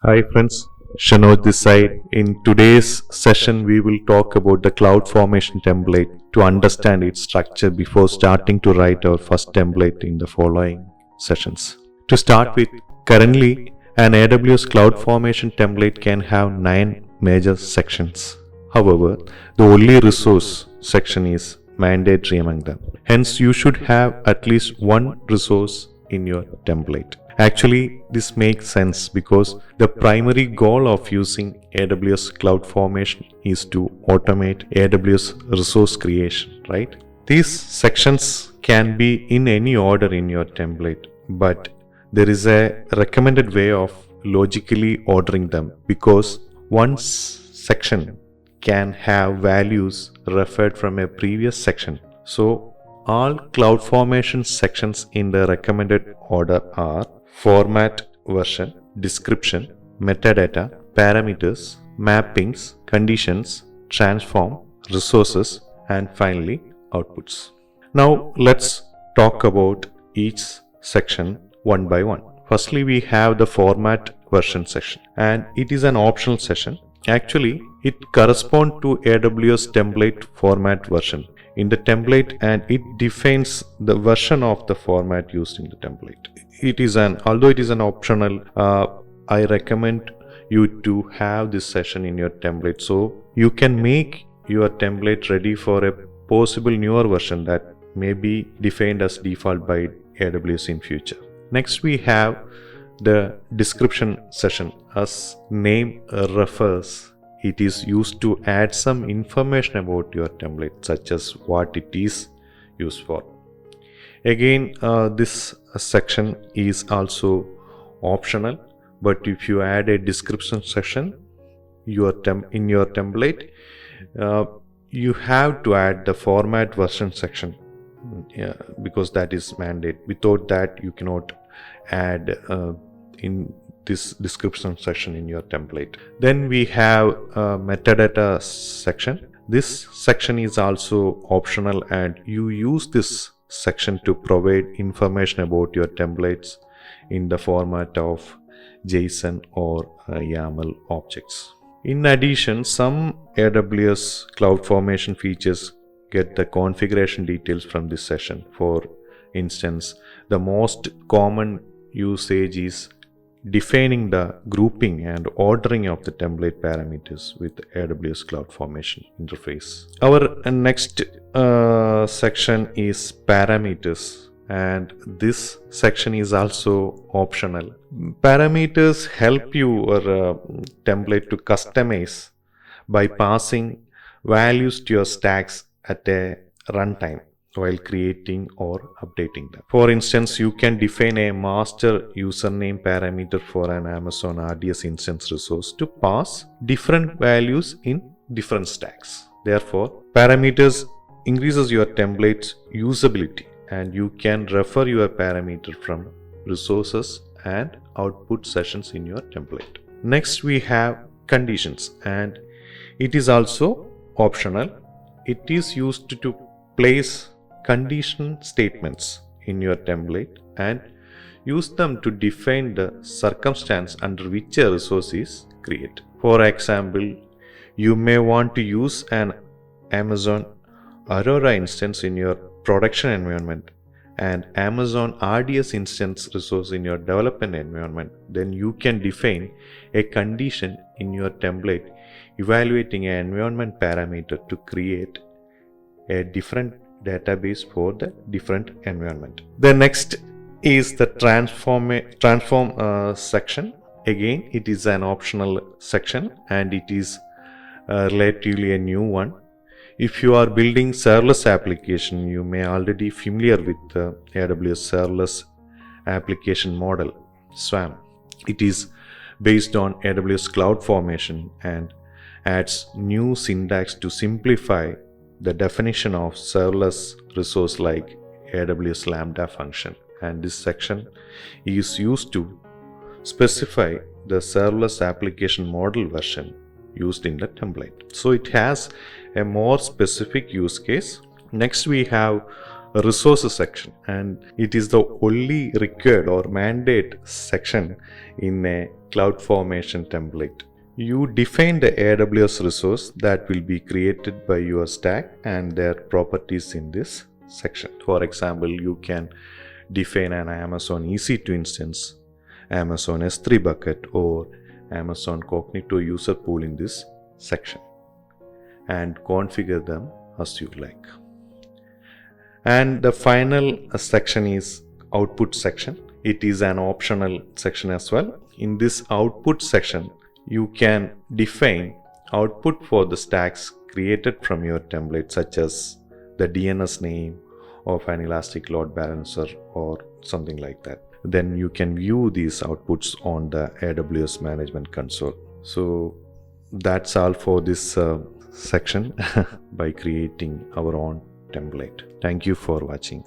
Hi friends, Shanoj this side. In today's session, we will talk about the cloud formation template to understand its structure before starting to write our first template in the following sessions. To start with, currently an AWS cloud formation template can have 9 major sections. However, the only resource section is mandatory among them. Hence, you should have at least one resource in your template. Actually, this makes sense because the primary goal of using AWS Cloud Formation is to automate AWS resource creation, right? These sections can be in any order in your template, but there is a recommended way of logically ordering them because one section can have values referred from a previous section. So, all CloudFormation sections in the recommended order are format, version, description, metadata, parameters, mappings, conditions, transform, resources, and finally outputs. Now let's talk about each section one by one. Firstly, we have the format version section, and it is an optional section. Actually, it corresponds to AWS template format version in the template, and it defines the version of the format used in the template. Although it is an optional, I recommend you to have this session in your template so you can make your template ready for a possible newer version that may be defined as default by AWS in future. Next, we have the description session. As name refers, it is used to add some information about your template, such as what it is used for. Again, this section is also optional, but if you add a description section in your template, you have to add the format version section, because that is mandate. Without that, you cannot add in this description section in your template. Then we have a metadata section. This section is also optional, and you use this section to provide information about your templates in the format of JSON or YAML objects. In addition, some AWS CloudFormation features get the configuration details from this session. For instance, the most common usage is defining the grouping and ordering of the template parameters with AWS CloudFormation interface. Our next section is parameters, and this section is also optional. Parameters help your template to customize by passing values to your stacks at a runtime while creating or updating them. For instance, you can define a master username parameter for an Amazon RDS instance resource to pass different values in different stacks. Therefore, parameters increases your template's usability, and you can refer your parameter from resources and output sessions in your template. Next, we have conditions, and it is also optional. It is used to place condition statements in your template and use them to define the circumstance under which a resource is created. For example, you may want to use an Amazon Aurora instance in your production environment and Amazon RDS instance resource in your development environment. Then you can define a condition in your template evaluating an environment parameter to create a different database for the different environment. The next is the transform section. Again, it is an optional section, and it is relatively a new one. If you are building serverless application, you may already familiar with the AWS serverless application model, SWAM. It is based on AWS CloudFormation and adds new syntax to simplify the definition of serverless resource like AWS Lambda function. And this section is used to specify the serverless application model version used in the template. So it has a more specific use case. Next, we have resources section, and it is the only required or mandate section in a CloudFormation template. You define the AWS resource that will be created by your stack and their properties in this section. For example, you can define an Amazon EC2 instance, Amazon S3 bucket, or Amazon Cognito user pool in this section and configure them as you like. And the final section is output section. It is an optional section as well. In this output section, you can define output for the stacks created from your template, such as the DNS name of an Elastic Load Balancer or something like that. Then you can view these outputs on the AWS Management Console. So that's all for this section by creating our own template. Thank you for watching.